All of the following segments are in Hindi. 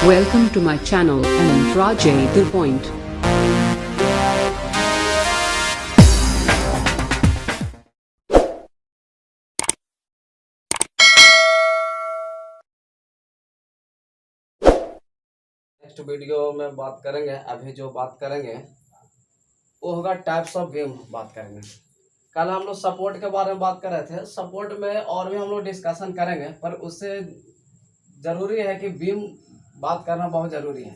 Welcome to my channel and Rajay The Point. Next video में बात करेंगे। अभी जो बात करेंगे वो होगा टाइप्स ऑफ बीम बात करेंगे। कल हम लोग सपोर्ट के बारे में बात कर रहे थे। सपोर्ट में और भी हम लोग डिस्कशन करेंगे, पर उससे ज़रूरी है कि बीम बात करना बहुत ज़रूरी है।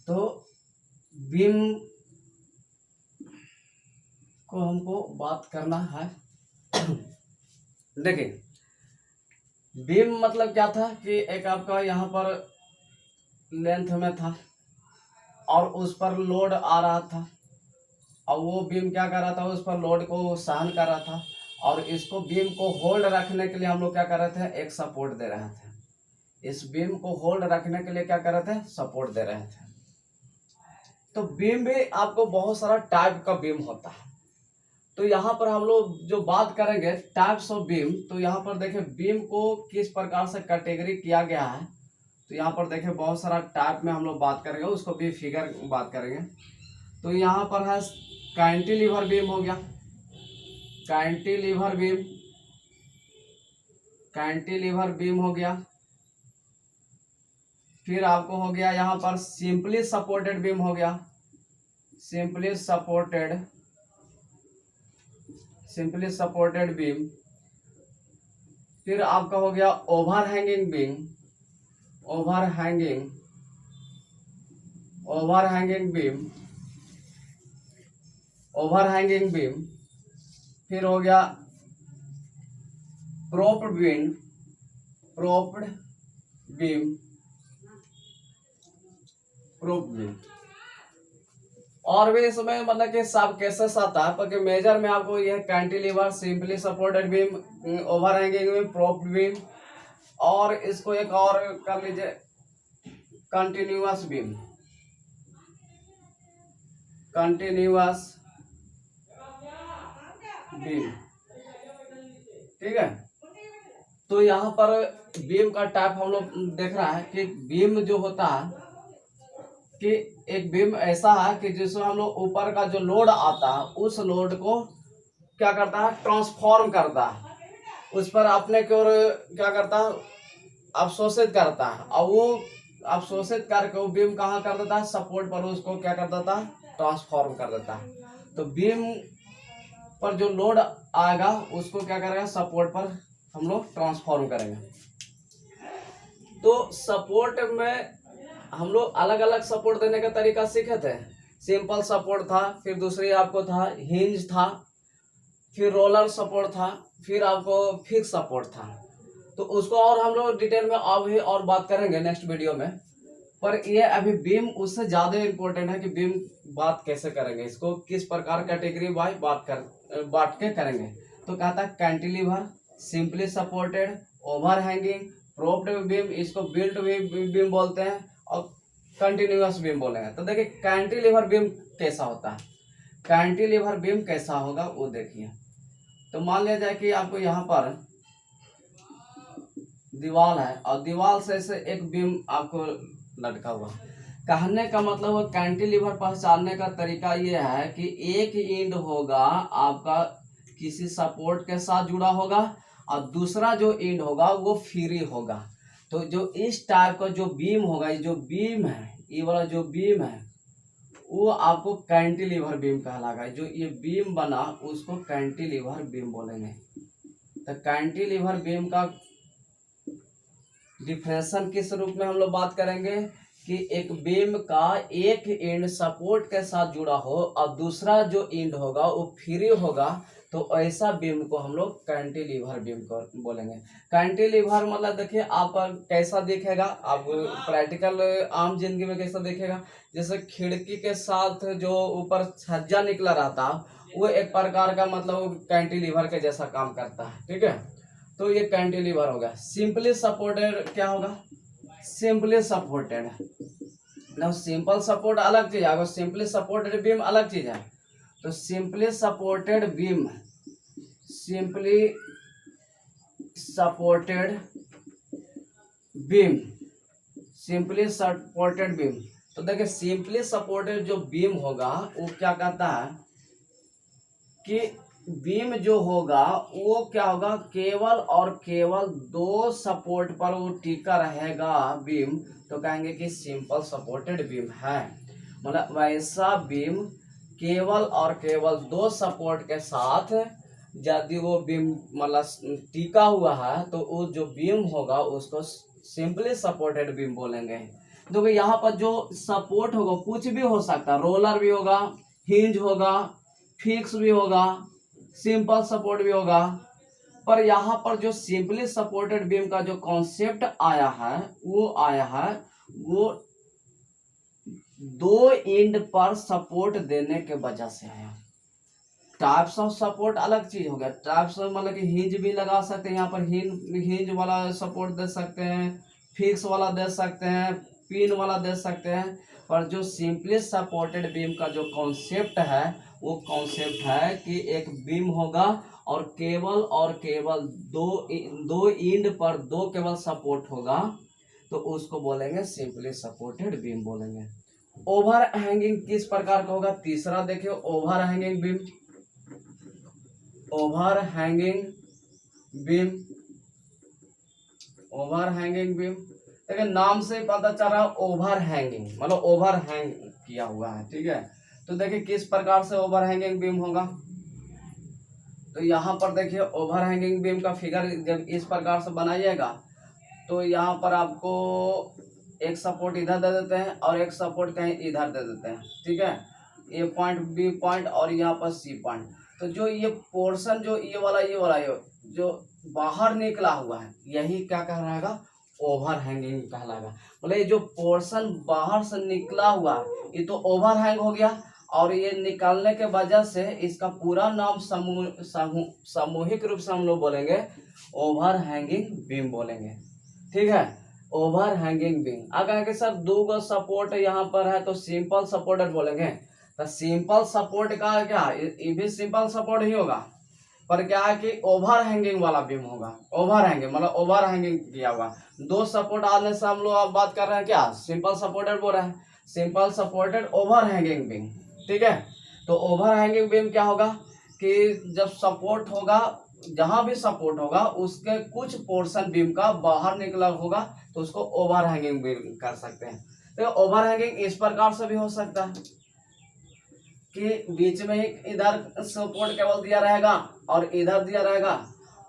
तो बीम को हमको बात करना है। देखिए, बीम मतलब क्या था कि एक आपका यहाँ पर लेंथ में था और उस पर लोड आ रहा था, और वो बीम क्या कर रहा था, उस पर लोड को सहन कर रहा था, और इसको बीम को होल्ड रखने के लिए हम लोग क्या कर रहे थे, एक सपोर्ट दे रहे थे। इस बीम को होल्ड रखने के लिए क्या कर रहे थे, सपोर्ट दे रहे थे। तो बीम भी आपको बहुत सारा टाइप का बीम होता है। तो यहाँ पर हम लोग जो बात करेंगे टाइप्स ऑफ बीम, तो यहाँ पर देखिए बीम को किस प्रकार से कैटेगरी किया गया है। तो यहाँ पर देखिए बहुत सारा टाइप में हम लोग बात करेंगे, उसको भी फिगर बात करेंगे। तो यहाँ पर है कैंटिलीवर बीम हो गया, कैंटिलीवर बीम, कैंटिलीवर बीम हो गया। फिर आपको हो गया यहाँ पर सिंपली सपोर्टेड बीम हो गया, सिंपली सपोर्टेड बीम। फिर आपका हो गया over hanging beam, overhanging beam, overhanging beam. फिर हो गया प्रोप्ड beam, propped beam, propped beam. और भी इसमें मतलब कि सब केसेस आता है, पर मेजर में आपको यह cantilever, simply supported beam, overhanging beam, propped beam, और इसको एक और कर लीजिए कंटिन्यूअस बीम, कंटिन्यूअस बीम। ठीक है। तो यहाँ पर बीम का टाइप हम लोग देख रहा है कि बीम जो होता है कि एक बीम ऐसा है कि जिसमें हम लोग ऊपर का जो लोड आता है उस लोड को क्या करता है, ट्रांसफॉर्म करता है, उस पर अपने की ओर क्या करता है, अवशोषित करता है, और वो अवशोषित करके वो बीम कहाँ कर देता है, सपोर्ट पर उसको क्या कर देता है, ट्रांसफॉर्म कर देता है। तो बीम पर जो लोड आएगा उसको क्या करेगा, सपोर्ट पर हम लोग ट्रांसफॉर्म करेंगे। तो सपोर्ट में हम लोग अलग अलग सपोर्ट देने का तरीका सीखे थे। सिंपल सपोर्ट था, फिर दूसरी आपको था हिंज था, फिर रोलर सपोर्ट था, फिर आपको फिक्स सपोर्ट था। तो उसको और हम लोग डिटेल में अभी और बात करेंगे नेक्स्ट वीडियो में। पर ये अभी बीम उससे ज़्यादा इम्पोर्टेंट है कि बीम बात कैसे करेंगे, इसको किस प्रकार कैटेगरी वाइज बांट के करेंगे। तो कहता है cantilever, simply supported, overhanging, propped beam, इसको बिल्ट बीम बोलते हैं, और कंटिन्यूअस बीम बोलेंगे। तो देखिए कैंटिलीवर बीम कैसा होता है, कैंटिलीवर बीम कैसा होगा वो देखिए। तो मान लिया जाए कि आपको यहाँ पर दीवार है और दीवार से एक बीम आपको लटका हुआ। कहने का मतलब है कैंटिलीवर पहचानने का तरीका ये है कि एक एंड होगा आपका किसी सपोर्ट के साथ जुड़ा होगा, और दूसरा जो एंड होगा वो फ्री होगा। तो जो इस टाइप का जो बीम होगा, ये जो बीम है, ये वाला जो बीम है वो आपको कैंटिलीवर बीम कहलाएगा। जो ये बीम बना उसको कैंटिलीवर बीम बोलेंगे। तो कैंटिलीवर बीम का डिफरेंशन किस रूप में हम लोग बात करेंगे कि एक बीम का एक एंड सपोर्ट के साथ जुड़ा हो और दूसरा जो एंड होगा वो फ्री होगा, तो ऐसा बीम को हम लोग कैंटिलीवर बीम को बोलेंगे। कैंटिलीवर मतलब देखिए आपका कैसा दिखेगा, आप प्रैक्टिकल आम जिंदगी में कैसा दिखेगा, जैसे खिड़की के साथ जो ऊपर छज्जा निकला रहता है वो एक प्रकार का मतलब कैंटिलीवर के जैसा काम करता है। ठीक है। तो ये कैंटिलीवर होगा। सिंपली सपोर्टेड क्या होगा, सिंपली सपोर्टेड ना, सिंपल सपोर्ट अलग चीज है, सिंपली सपोर्टेड बीम अलग चीज है। तो simply supported beam, simply supported beam, simply supported beam. तो देखिए सिंपली सपोर्टेड जो बीम होगा वो क्या कहता है कि बीम जो होगा वो क्या होगा, केवल और केवल दो सपोर्ट पर वो टिका रहेगा बीम, तो कहेंगे कि सिंपल सपोर्टेड बीम है। मतलब वैसा बीम केवल और केवल दो सपोर्ट के साथ यदि वो बीम मतलब टिका हुआ है तो वो जो बीम होगा उसको सिंपली सपोर्टेड बीम बोलेंगे। देखो यहाँ पर जो सपोर्ट होगा कुछ भी हो सकता है, रोलर भी होगा, हिंज होगा, फिक्स भी होगा, सिंपल सपोर्ट भी होगा। पर यहाँ पर जो सिंपली सपोर्टेड बीम का जो कॉन्सेप्ट आया है वो दो एंड पर सपोर्ट देने के वजह से आया। टाइप्स ऑफ सपोर्ट अलग चीज हो गया। टाइप्स मतलब कि हिंज भी लगा सकते हैं, यहाँ पर हिंज वाला सपोर्ट दे सकते हैं, फिक्स वाला दे सकते हैं, पिन वाला दे सकते हैं। पर जो सिंपली सपोर्टेड बीम का जो कॉन्सेप्ट है वो कॉन्सेप्ट है कि एक बीम होगा और केवल दो एंड पर दो केवल सपोर्ट होगा, तो उसको बोलेंगे सिंपली सपोर्टेड बीम बोलेंगे। ओवर हैंगिंग किस प्रकार का होगा, तीसरा देखिए over hanging beam. Overhanging beam, overhanging beam देखिए नाम से पता चल रहा है ओवर हैंगिंग मतलब ओवर हैंग किया हुआ है, ठीक है। तो देखिए किस प्रकार से ओवर हैंगिंग बीम होगा। तो यहाँ पर देखिए ओवर हैंगिंग बीम का फिगर जब इस प्रकार से बनाइएगा तो यहाँ पर आपको एक सपोर्ट इधर दे देते हैं और एक सपोर्ट कहीं इधर दे देते हैं, ठीक है। ए पॉइंट, बी पॉइंट और यहाँ पर सी पॉइंट। तो जो ये पोर्शन जो ये वाला ये जो बाहर निकला हुआ है यही क्या कहलाएगा, ओवर हैंगिंग कहलाएगा। मतलब ये जो पोर्शन बाहर से निकला हुआ है ये तो ओवर हैंग हो गया, और ये निकालने के वजह से इसका पूरा नाम सामूहिक रूप से हम लोग बोलेंगे ओवर हैंगिंग बीम बोलेंगे, ठीक है। ओवर हैंगिंग बीम अगर के सर दो गो सपोर्ट यहाँ पर है तो सिंपल सपोर्टर बोलेंगे। तो सिंपल सपोर्ट का क्या, ये भी सिंपल सपोर्ट ही होगा, पर क्या है कि ओवर हैंगिंग वाला बीम होगा। ओवर हैंगिंग मतलब ओवर हैंगिंग किया हुआ, दो सपोर्ट आने से हम लोग अब बात कर रहे हैं क्या, सिंपल सपोर्टेड बोल रहे हैं, simple supported overhanging beam, ठीक है। तो ओवर हैंगिंग बीम क्या होगा कि जब सपोर्ट होगा, जहां भी सपोर्ट होगा उसके कुछ पोर्शन बीम का बाहर निकला होगा तो उसको ओवर हैंगिंग बीम कर सकते हैं। तो ओवर हैंगिंग इस प्रकार से भी हो सकता है कि बीच में ही इधर सपोर्ट केवल दिया रहेगा और इधर दिया रहेगा,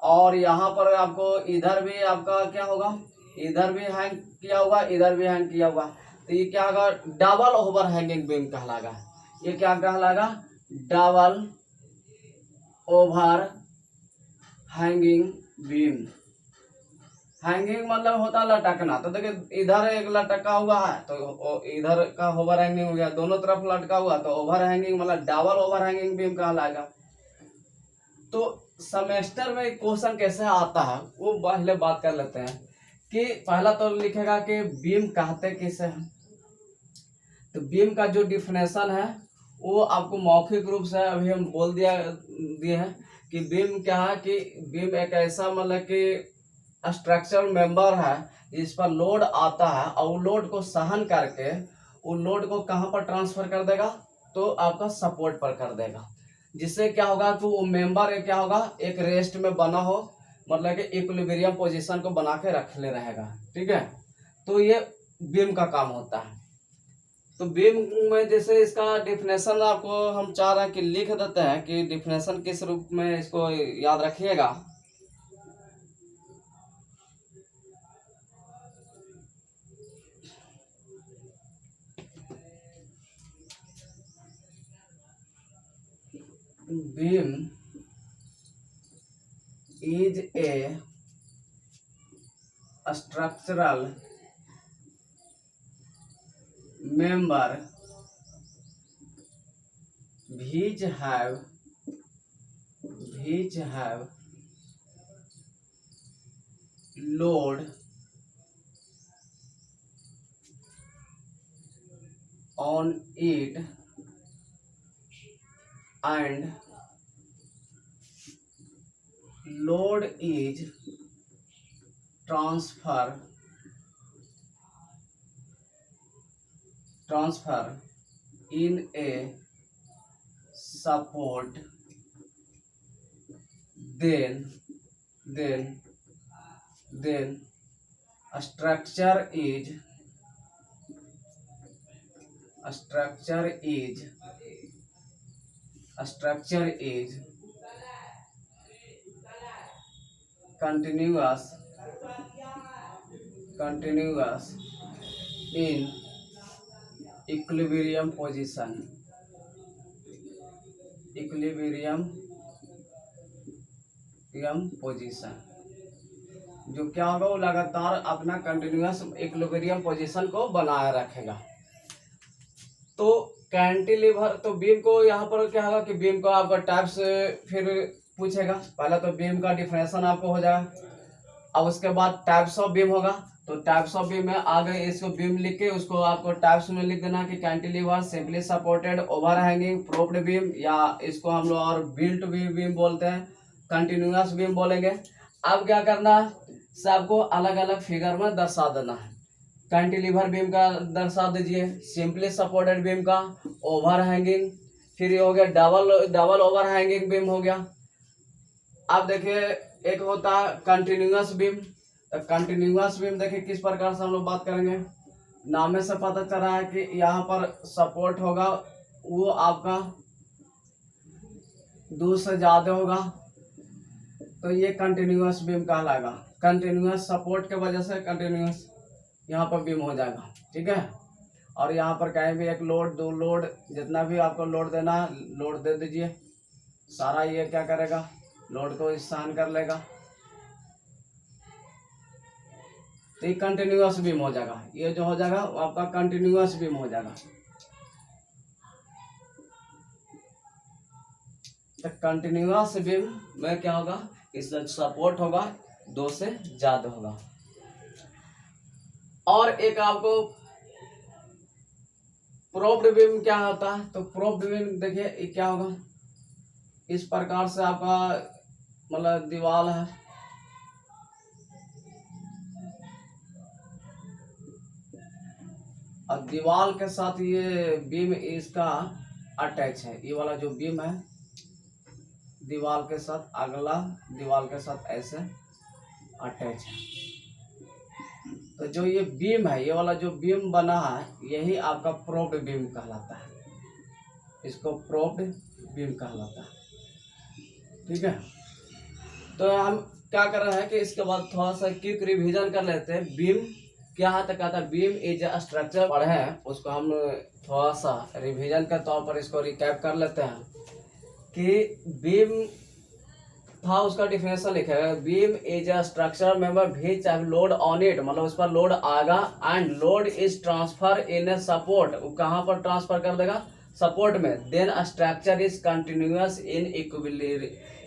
और यहाँ पर आपको इधर भी आपका क्या होगा, इधर भी हैंग किया हुआ, इधर भी हैंग किया हुआ। तो ये क्या होगा, डबल ओवर हैंगिंग बीम कहलाएगा। ये क्या कहलाएगा, double over hanging beam. Hanging मतलब होता है लटकना। तो देखिए इधर एक लटका हुआ है तो इधर का ओवर हैंगिंग हो गया, दोनों तरफ लटका हुआ तो ओवर हैंगिंग मतलब डबल ओवर हैंगिंग बीम कहलाएगा। तो सेमेस्टर में क्वेश्चन कैसे आता है वो पहले बात कर लेते हैं कि पहला तो लिखेगा कि बीम कहते किसे हैं। तो बीम का जो डिफिनेशन है वो आपको मौखिक रूप से अभी हम बोल दिए हैं कि बीम क्या है, कि बीम एक ऐसा मतलब कि स्ट्रक्चरल मेंबर है जिस पर लोड आता है और लोड को सहन करके उन लोड को कहां पर ट्रांसफर कर देगा, तो आपका सपोर्ट पर कर देगा। जिससे क्या होगा कि वो मेंबर क्या होगा, एक रेस्ट में बना हो, मतलब कि इक्विलिब्रियम पोजीशन को बना के रखले रहेगा, ठीक है। तो ये बीम का काम होता है। तो बीम में जैसे इसका डिफिनेशन आपको हम चाह रहे हैं कि लिख देते हैं कि डिफिनेशन किस रूप में इसको याद रखिएगा। Beam is a structural member which have load on it and load is transferred transfer in a support, then a structure is continuous in equilibrium position, जो क्या होगा वो लगातार अपना कंटिन्यूअस इक्विलिब्रियम पोजीशन को बनाए रखेगा। तो कैंटिलीवर, तो बीम को यहाँ पर क्या होगा कि बीम को आपका टाइप्स फिर पूछेगा। पहले तो बीम का डिफिनेशन आपको हो जाएगा, अब उसके बाद टाइप्स ऑफ बीम होगा। तो टाइप्स ऑफ बीम में आगे इसको बीम लिख के उसको आपको टाइप्स में लिख देना कि cantilever, simply supported, overhanging, propped beam, या इसको हम लोग और बिल्ट बीम बोलते हैं, कंटिन्यूअस बीम बोलेंगे। अब क्या करना है, सबको अलग अलग फिगर में दर्शा देना है। कैंटिलीवर बीम का दर्शा दीजिए, सिंपली सपोर्टेड बीम का, ओवरहैंगिंग, फिर ये हो गया डबल ओवरहैंगिंग बीम हो गया। अब देखिए एक होता है कंटिन्यूअस बीम। तो कंटिन्यूअस बीम देखिए किस प्रकार से हम लोग बात करेंगे। नाम में से पता चल रहा है कि यहाँ पर सपोर्ट होगा वो आपका 2 से ज्यादा होगा, तो ये कंटिन्यूअस बीम कहलाएगा। कंटिन्यूअस सपोर्ट के वजह से कंटिन्यूअस यहाँ पर बीम हो जाएगा, ठीक है। और यहाँ पर कहीं भी एक लोड, 2 लोड, जितना भी आपको लोड देना है लोड दे दीजिए, सारा ये क्या करेगा, लोड को सहन कर लेगा, तो ये कंटिन्यूअस बीम हो जाएगा। ये जो हो जाएगा वो आपका कंटिन्यूअस बीम हो जाएगा। तो कंटिन्यूअस बीम में क्या होगा, इसका सपोर्ट होगा 2 से ज्यादा होगा। और एक आपको प्रोप्ड बीम क्या होता है, तो प्रोप्ड बीम देखिए क्या होगा, इस प्रकार से आपका मतलब दीवार है, और दीवार के साथ ये बीम इसका अटैच है। ये वाला जो बीम है दीवार के साथ, अगला दीवार के साथ ऐसे अटैच है। तो जो ये बीम है, ये वाला जो बीम बना है, यही आपका प्रोप्ड बीम कहलाता है। इसको प्रोप्ड बीम कहलाता है, ठीक है। तो हम क्या कर रहे हैं कि इसके बाद थोड़ा सा क्विक रिवीजन कर लेते हैं। बीम क्या है, तो कहता है बीम इज अ स्ट्रक्चर पढ़े हैं, उसको हम थोड़ा सा रिवीजन के तौर पर इसको रिकैप कर लेते हैं कि बीम था, उसका डिफिनेशन लिखा है, beam is a structure member which have load on it, मतलब उस पर लोड आएगा, and load is transfer in a support, वो कहाँ पर ट्रांसफर कर देगा, सपोर्ट में। Then a structure is continuous in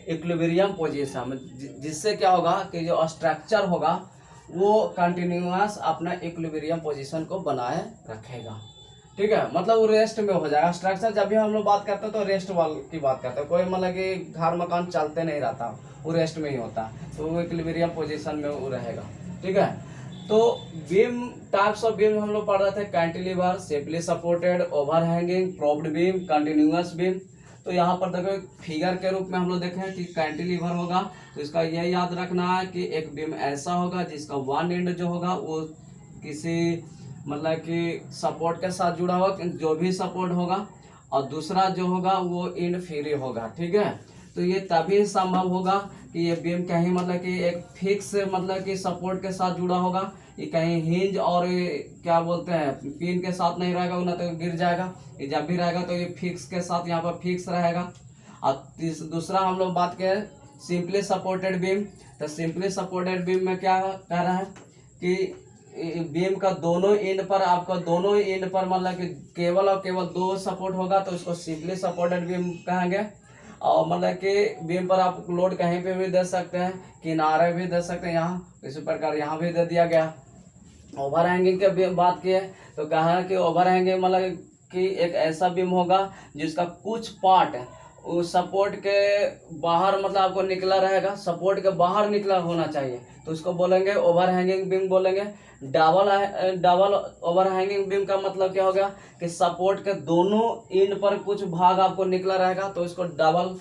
equilibrium position, जिससे क्या होगा कि जो स्ट्रक्चर होगा वो कंटिन्यूअस अपना इक्विलिब्रियम पोजीशन को बनाए रखेगा, ठीक है। मतलब वो रेस्ट में हो जाएगा। स्ट्रक्चर जब भी हम लोग बात करते हैं तो रेस्ट वाल की बात करते हैं, कोई मतलब कि घर मकान चलते नहीं रहता, वो रेस्ट में ही होता है, तो वो इक्विलिब्रियम पोजीशन में वो रहेगा, ठीक है। तो बीम, टाइप्स ऑफ बीम हम लोग पढ़ रहे थे, cantilever, simply supported, overhanging, propped beam, continuous beam. तो यहाँ पर देखो फिगर के रूप में हम लोग देखें कि कैंटिलीवर होगा, तो इसका यह याद रखना है कि एक बीम ऐसा होगा जिसका वन एंड जो होगा वो किसी मतलब कि सपोर्ट के साथ जुड़ा होगा, जो भी सपोर्ट होगा, और दूसरा जो होगा वो एंड फ्री होगा, ठीक है। तो ये तभी संभव होगा कि ये बीम कहीं मतलब कि एक फिक्स मतलब कि सपोर्ट के साथ जुड़ा होगा, ये कहीं हिंज और क्या बोलते हैं पिन के साथ नहीं रहेगा, ना तो गिर जाएगा। ये जब भी रहेगा तो ये फिक्स के साथ यहाँ पर फिक्स रहेगा। और दूसरा हम लोग बात करें सिंपली सपोर्टेड बीम, तो सिंपली सपोर्टेड बीम में क्या कह रहा है कि बीम का दोनों एंड पर, आपका दोनों एंड पर मतलब कि केवल और केवल 2 सपोर्ट होगा, तो उसको सिंपली सपोर्टेड बीम कहेंगे। और मतलब कि बीम पर आप लोड कहीं पे भी दे सकते हैं, किनारे भी दे सकते हैं, यहाँ इसी प्रकार यहाँ भी दे दिया गया। ओवर हैंगिंग की बात की है तो कहा कि ओवर हैंगिंग मतलब कि एक ऐसा बीम होगा जिसका कुछ पार्ट उस सपोर्ट के बाहर मतलब आपको निकला रहेगा, सपोर्ट के बाहर निकला होना चाहिए, तो उसको बोलेंगे ओवर हैंगिंग बीम बोलेंगे। डबल ओवर हैंगिंग बीम का मतलब क्या हो गया कि सपोर्ट के दोनों एंड पर कुछ भाग आपको निकला रहेगा, तो इसको डबल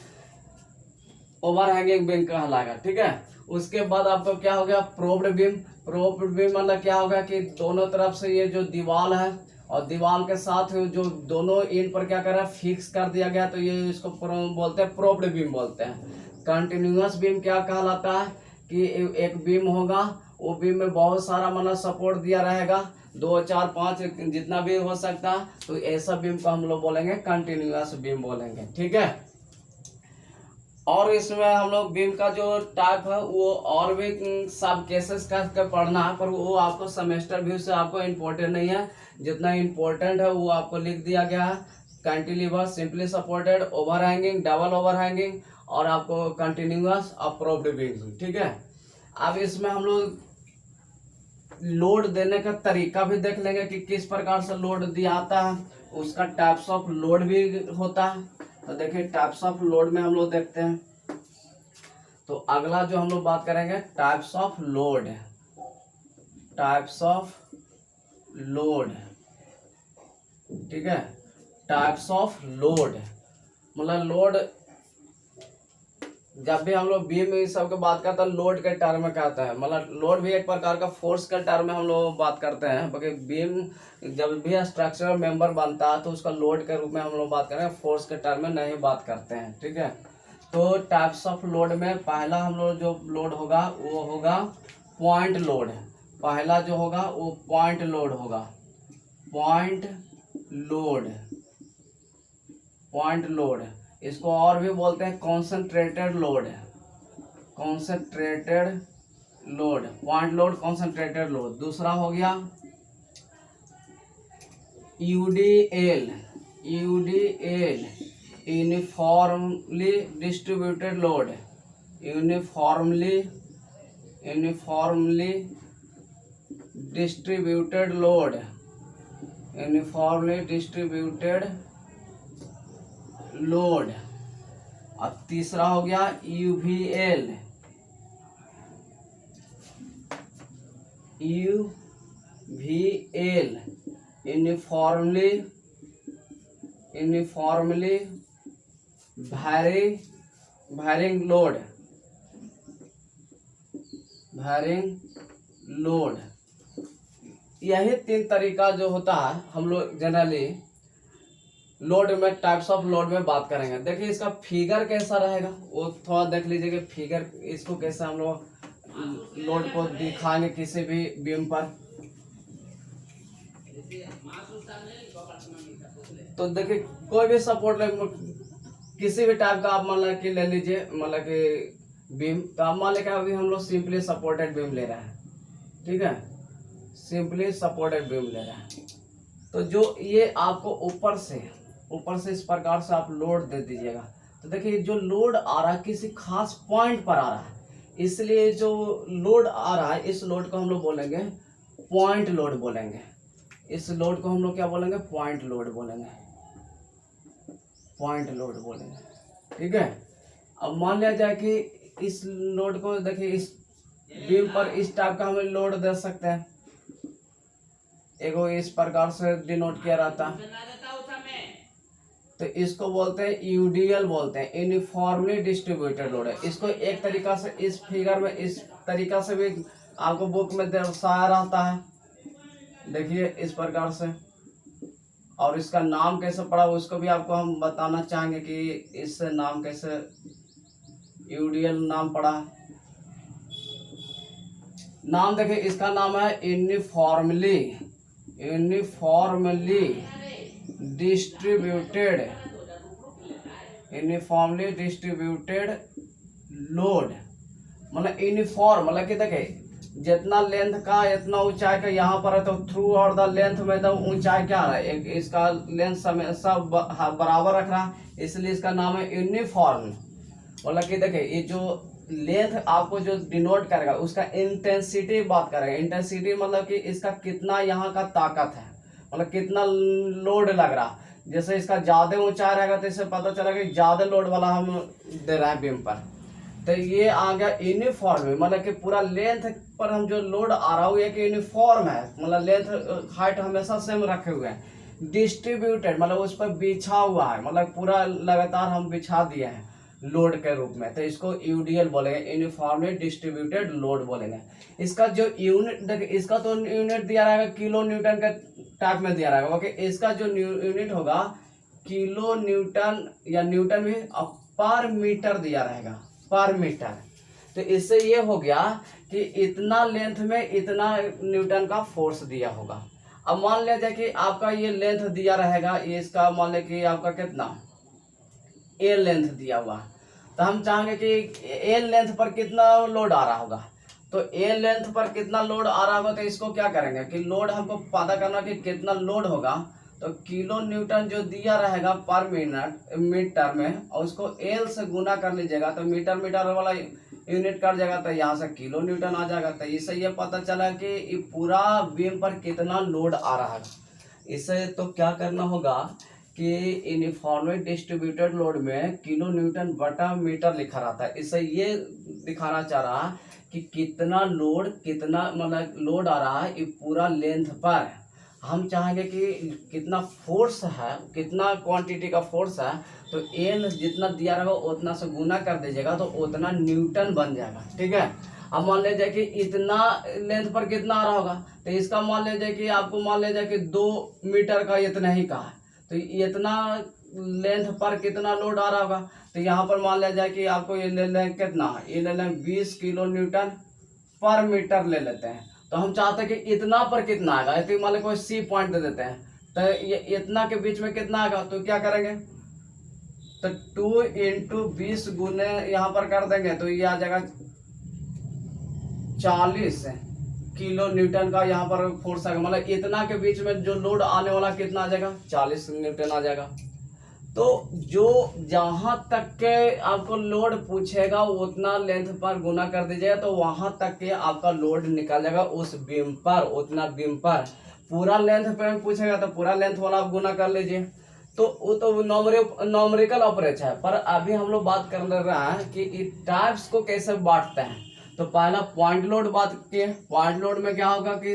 ओवर हैंगिंग बीम कहलाएगा। ठीक है, उसके बाद आपको क्या हो गया प्रोब्ड बीम। प्रोब्ड बीम मतलब क्या होगा कि दोनों तरफ से ये जो दीवार है और दीवार के साथ जो दोनों एंड पर क्या कर रहा है फिक्स कर दिया गया, तो ये इसको बोलते हैं प्रोब्ड बीम बोलते हैं। कंटिन्यूअस बीम क्या कहलाता है कि एक बीम होगा, वो बीम में बहुत सारा मतलब सपोर्ट दिया रहेगा, 2 4 5 जितना भी हो सकता है, तो ऐसा बीम को हम लोग बोलेंगे कंटिन्यूअस बीम बोलेंगे। ठीक है, और इसमें हम लोग बीम का जो टाइप है वो और भी सब केसेस का पढ़ना है, पर वो आपको सेमेस्टर व्यू से आपको इम्पोर्टेंट नहीं है, जितना इम्पोर्टेंट है वो आपको लिख दिया गया है। Cantilever, simply supported, over hanging, double over hanging, और आपको कंटिन्यूअस और प्रोप्ड बीम। ठीक है, अब इसमें हम लोग लोड देने का तरीका भी देख लेंगे कि किस प्रकार से लोड दिया आता है, उसका टाइप्स ऑफ लोड भी होता है। तो देखिए टाइप्स ऑफ लोड में हम लोग देखते हैं, तो अगला जो हम लोग बात करेंगे types of load. Types of load, ठीक है, टाइप्स ऑफ लोड मतलब लोड, जब भी हम लोग बीम इस सब की बात करते हैं लोड के टर्म में कहते हैं, मतलब लोड भी एक प्रकार का फोर्स के टर्म में हम लोग बात करते हैं, क्योंकि बीम जब भी स्ट्रक्चरल मेंबर बनता है तो उसका लोड के रूप में हम लोग बात करें, फोर्स के टर्म में नहीं बात करते हैं। ठीक है, तो टाइप्स ऑफ लोड में पहला हम लोग जो लोड होगा वो होगा पॉइंट लोड। पहला जो होगा वो पॉइंट लोड होगा, पॉइंट लोड, पॉइंट लोड। इसको और भी बोलते हैं concentrated load, concentrated load, point load, concentrated load. दूसरा हो गया UDL, UDL uniformly distributed load, uniformly distributed load, uniformly distributed load. और तीसरा हो गया UVL, UVL uniformly varying load, varying load. यही 3 तरीका जो होता है हम लोग जनरली लोड में, टाइप्स ऑफ लोड में बात करेंगे। देखिए इसका फिगर कैसा रहेगा वो थोड़ा देख लीजिए कि फिगर इसको कैसे हम लोग लोड को दिखाएंगे किसी भी बीम पर। तो देखिए कोई भी सपोर्ट किसी भी टाइप का आप मान कि ले लीजिए, मतलब कि बीम, तो आप मान लें अभी हम लोग सिंपली सपोर्टेड बीम ले रहे हैं। ठीक है, सिंपली सपोर्टेड बीम ले रहे हैं, तो जो ये आपको ऊपर से इस प्रकार से आप लोड दे दीजिएगा। तो देखिए जो लोड आ रहा है किसी खास पॉइंट पर आ रहा है, इसलिए जो लोड आ रहा है इस लोड को हम लोग बोलेंगे पॉइंट लोड बोलेंगे। इस लोड को हम लोग क्या बोलेंगे, पॉइंट लोड बोलेंगे, पॉइंट लोड बोलेंगे। ठीक है, अब मान लिया जाए कि इस लोड को देखिए इस बीम पर इस टाइप का हमें लोड दे सकते हैं, एगो इस प्रकार से डिनोट किया रहता है, तो इसको बोलते हैं यूडीएल बोलते हैं, यूनिफॉर्मली डिस्ट्रीब्यूटेड लोड है। इसको एक तरीका से इस फिगर में इस तरीका से भी आपको बुक में दर्शाया रहता है, देखिए इस प्रकार से। और इसका नाम कैसे पड़ा उसको भी आपको हम बताना चाहेंगे कि इससे नाम कैसे यूडीएल नाम पड़ा। नाम देखिए इसका नाम है यूनिफॉर्मली डिस्ट्रीब्यूटेड लोड। मतलब यूनिफॉर्म मतलब कि देखिए जितना लेंथ का इतना ऊंचाई का यहाँ पर है, तो थ्रू और द लेंथ में तो ऊंचाई क्या है, एक इसका लेंथ सब बराबर रख रहा है, इसलिए इसका नाम है यूनिफॉर्म। मतलब कि देखिए ये जो लेंथ आपको जो डिनोट करेगा उसका इंटेंसिटी बात करेगा। इंटेंसिटी मतलब कि इसका कितना यहाँ का ताकत है, मतलब कितना लोड लग रहा। जैसे इसका ज्यादा ऊंचाई रहेगा तो इससे पता चला कि ज्यादा लोड वाला हम दे रहे हैं बीम पर। तो ये आ गया यूनिफॉर्म, मतलब कि पूरा लेंथ पर हम जो लोड आ रहा है एक यूनिफॉर्म है, मतलब लेंथ हाइट हमेशा सेम रखे हुए हैं। डिस्ट्रीब्यूटेड मतलब उस पर बिछा हुआ है, मतलब पूरा लगातार हम बिछा दिए हैं लोड के रूप में, तो इसको यूडीएल बोलेंगे, यूनिफॉर्मली डिस्ट्रीब्यूटेड लोड बोलेंगे। इसका जो यूनिट देखिए, इसका तो यूनिट दिया रहेगा किलो न्यूटन के टाइप में दिया रहेगा, ओके। इसका जो यूनिट होगा किलो न्यूटन या न्यूटन में, पर मीटर दिया रहेगा, पर मीटर। तो इससे ये हो गया कि इतना लेंथ में इतना न्यूटन का फोर्स दिया होगा। अब मान लिया जाए कि आपका ये लेंथ दिया रहेगा, ये इसका मान लिया कि आपका कितना ए लेंथ दिया हुआ, तो हम चाहेंगे कि ए लेंथ पर कितना लोड आ रहा होगा। तो ए लेंथ पर कितना लोड आ रहा होगा, तो इसको क्या करेंगे कि लोड हमको पता करना कि कितना लोड होगा। तो किलो न्यूटन जो दिया रहेगा पर मिनट मीटर में, और उसको एल से गुना कर लीजिएगा, तो मीटर मीटर वाला यूनिट कट जाएगा, तो यहाँ से किलो न्यूटन आ जाएगा। तो इससे ये पता चला कि ये पूरा बीम पर कितना लोड आ रहा है। इससे तो क्या करना होगा कि यूनिफॉर्मली डिस्ट्रीब्यूटेड लोड में किलो न्यूटन बटा मीटर लिखा रहता है। इससे ये दिखाना चाह रहा कि कितना लोड, कितना मतलब लोड आ रहा है ये पूरा लेंथ पर। हम चाहेंगे कि कितना फोर्स है, कितना क्वांटिटी का फोर्स है, तो एल जितना दिया रहेगा उतना से गुना कर दीजिएगा तो उतना न्यूटन बन जाएगा, ठीक है। अब मान लीजिए कि इतना लेंथ पर कितना आ रहा होगा, तो इसका मान लीजिए कि आपको मान लीजिए कि 2 मीटर का इतना ही का है, तो इतना लेंथ पर कितना लोड आ रहा होगा। तो यहाँ पर मान लिया जाए कि आपको ये ले लें कितना, ये ले लें 20 किलो न्यूटन पर मीटर ले लेते हैं। तो हम चाहते हैं कि इतना पर कितना आएगा, तो मान लो कोई सी पॉइंट दे देते हैं, तो ये इतना के बीच में कितना आएगा, तो क्या करेंगे, तो 2 × 20 गुने यहाँ पर कर देंगे, तो ये आ जाएगा 40 किलो न्यूटन का यहाँ पर फोर्स आएगा। मतलब इतना के बीच में जो लोड आने वाला कितना आ जाएगा, 40 न्यूटन आ जाएगा। तो जो जहां तक के आपको लोड पूछेगा उतना लेंथ पर गुना कर दीजिएगा, तो वहां तक के आपका लोड निकल जाएगा उस बीम पर, उतना बीम पर। पूरा लेंथ पे पूछेगा तो पूरा लेंथ वाला आप गुना कर लीजिए। तो वो तो नॉमरिकल ऑपरेशन है, पर अभी हम लोग बात कर रहे हैं कि इस टाइप्स को कैसे बांटते हैं। तो पहला पॉइंट लोड बात किए। पॉइंट लोड में क्या होगा कि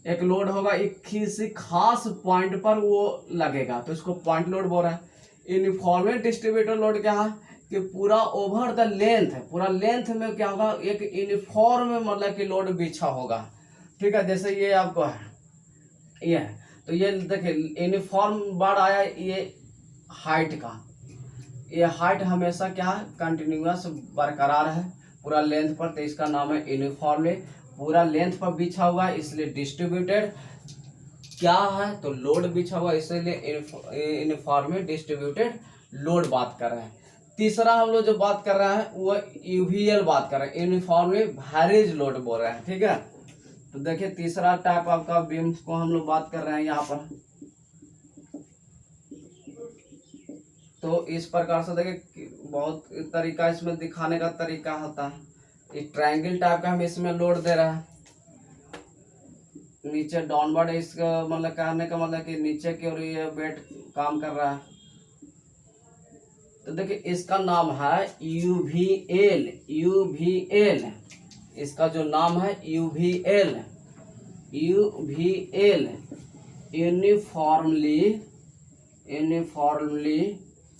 एक लोड होगा, एक किसी खास पॉइंट पर वो लगेगा, तो इसको पॉइंट लोड बोल रहा है। यूनिफॉर्मली डिस्ट्रीब्यूटेड लोड क्या है कि पूरा ओवर द लेंथ है, पूरा लेंथ में क्या होगा, एक यूनिफॉर्म मतलब कि लोड बिछा होगा, ठीक है। जैसे ये आपको है, ये है, तो ये देखिए यूनिफॉर्म बार आया, ये हाइट का, ये हाइट हमेशा क्या है, कंटिन्यूअस बरकरार है पूरा लेंथ पर, तो इसका नाम है यूनिफॉर्मली। पूरा लेंथ पर बिछा हुआ है इसलिए डिस्ट्रीब्यूटेड। क्या है तो लोड बिछा हुआ, इसलिए यूनिफॉर्मली डिस्ट्रीब्यूटेड लोड बात कर रहे हैं। तीसरा हम लोग जो बात कर रहे हैं वो यूवीएल बात कर रहे हैं, यूनिफॉर्मली वैरिएज लोड बोल रहे हैं, ठीक है। तो देखिए तीसरा टाइप आपका बीम को हम लोग बात कर रहे हैं यहाँ पर। तो इस प्रकार से देखिए बहुत तरीका इसमें दिखाने का तरीका होता है। एक ट्रायंगल टाइप का हम इसमें लोड दे रहा है, नीचे डाउनवर्ड, इसका मतलब कहने का मतलब कि नीचे की ओर ये बेड काम कर रहा है। तो देखिए इसका नाम है यूवीएल, यूवीएल, इसका जो नाम है UVL, UVL, uniformly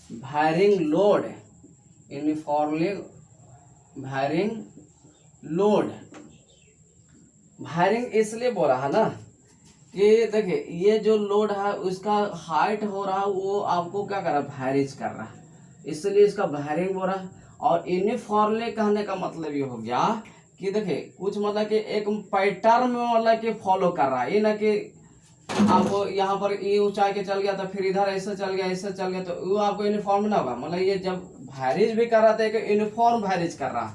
varying load, uniformly varying load. Varying इसलिए बोल रहा है ना कि देखिए ये जो लोड है उसका हाइट हो रहा है, वो आपको क्या कर रहा है, वैरीज कर रहा है, इसलिए इसका वैरिंग बोल रहा है। और यूनिफॉर्मली कहने का मतलब ये हो गया कि देखिए कुछ मतलब कि एक पैटर्न में मतलब कि फॉलो कर रहा है, ये ना कि आपको यहाँ पर ये ऊंचाई के चल गया तो फिर इधर ऐसे चल गया, ऐसे चल गया, तो वो आपको यूनिफॉर्म ना होगा। मतलब ये जब वैरिज भी कर रहा था एक यूनिफॉर्म वैरिज कर रहा है,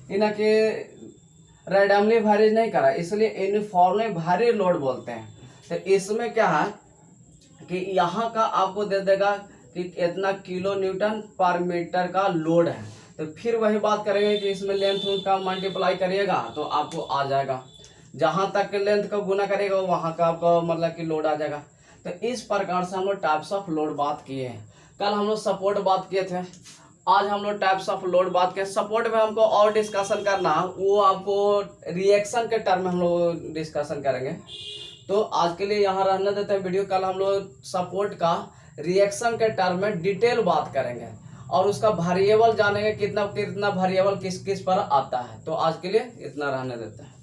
ये ना कि रैंडमली वैरिज नहीं करा, इसलिए यूनिफॉर्मली वैरिड लोड बोलते हैं। तो इसमें क्या है कि यहाँ का आपको दे देगा कि इतना किलो न्यूटन पर मीटर का लोड है। तो फिर वही बात करेंगे कि इसमें लेंथ का मल्टीप्लाई करिएगा तो आपको आ जाएगा, जहाँ तक लेंथ का गुना करेगा वहाँ का आपका मतलब कि लोड आ जाएगा। तो इस प्रकार से हम लोग टाइप्स ऑफ लोड बात किए हैं। कल हम लोग सपोर्ट बात किए थे, आज हम लोग टाइप्स ऑफ लोड बात किए। सपोर्ट में हमको और डिस्कशन करना, वो आपको रिएक्शन के टर्म में हम लोग डिस्कशन करेंगे। तो आज के लिए यहाँ रहने देते हैं वीडियो। कल हम लोग सपोर्ट का रिएक्शन के टर्म में डिटेल बात करेंगे और उसका वेरिएबल जानेंगे, कितना कितना वेरिएबल किस किस पर आता है। तो आज के लिए इतना रहने देते हैं।